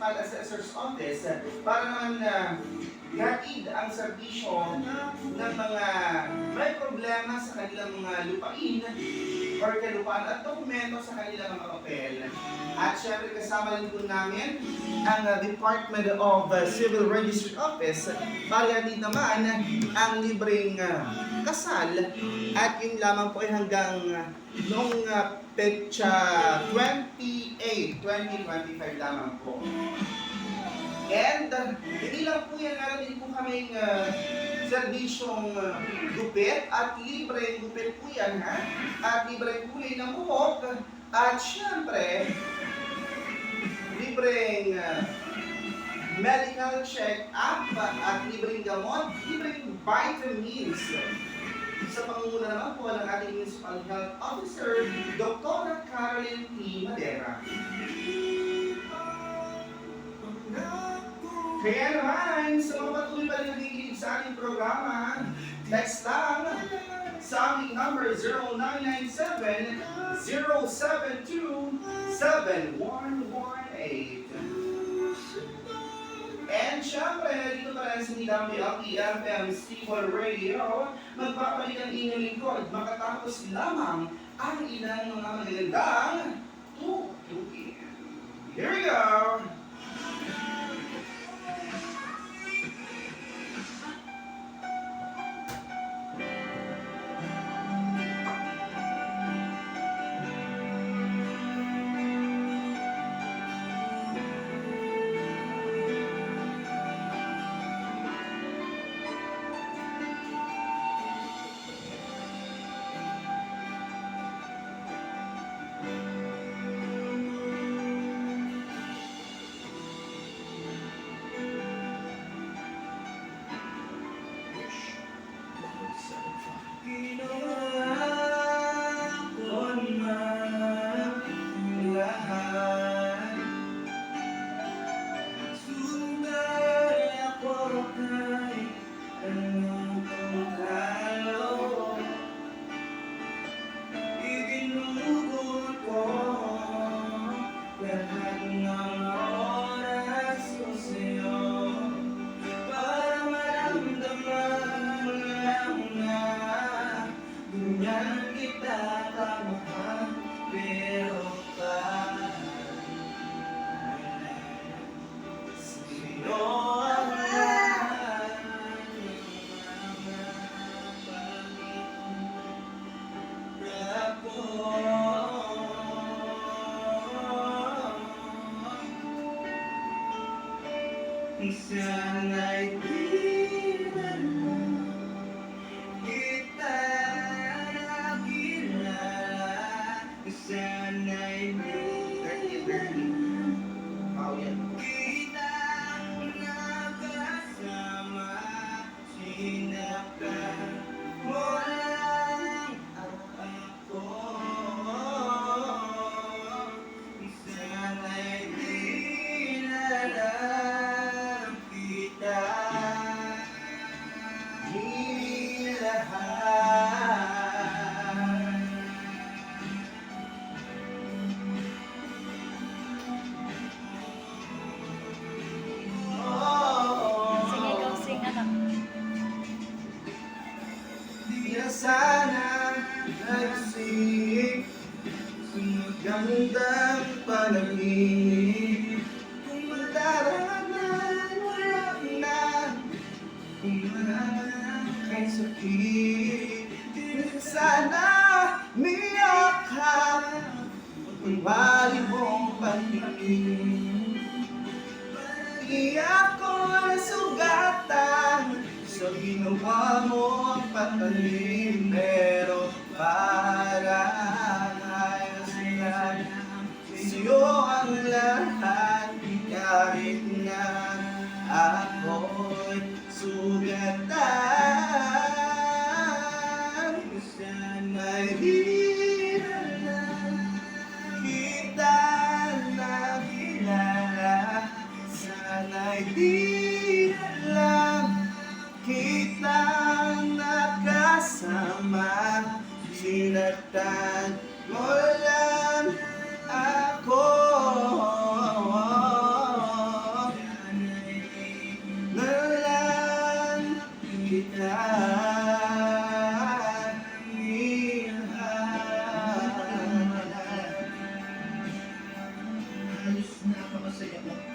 Municipal Assessor's Office para naman ihatid ang serbisyo ng mga may problema sa kanilang mga lupain or kalupaan at dokumento sa kanilang mga papel. At syempre kasama rin po namin ang Department of Civil Registry Office para ihatid naman ang libreng kasal at yun lamang po ay hanggang noong petsa 28, 2025 lamang po. And hindi lang po yan, meron din po kaming serbisyong gupit at libreng gupit po yan ha. At libreng kulay ng buhok at syempre libreng medical check-up at libreng gamot, libreng vitamins. Sa pangunguna naman po ng ating Municipal Health Officer, Dr. Caroline T. Madera. Kaya naman, sa mga patuloy pa rin nakikinig sa ating programa, text lang sa aming number 0997-072-7118. And syempre, dito pa rin sa DWLP FM Stable Radio, magpapalik ang inyong lingkod, makatapos lamang ang ilang mga magagandang tutukin. Here we go! Sana'y di na kita kilala. Sana'y di na kitang nakasama. Sinaktan mo lang ako. Sana'y di na lang kita nilahan. Sige, go sing anak. Di na sana nagsik sa magandang panaginip. Kung madaranan wala na, kung marami kay sakit. Di na sana niyakap kung bali mong paningin. Di ako nasugatan sa ginawa mo ang patalim, pero parang ayos na sa'yo ang lahat. Kahit na ako'y sugatan, sana'y di na lang kita nakilala. Sana'y di na lang kita nakasama. Sinaktan mo lang ako. kita minahal. Halos napakasaya ko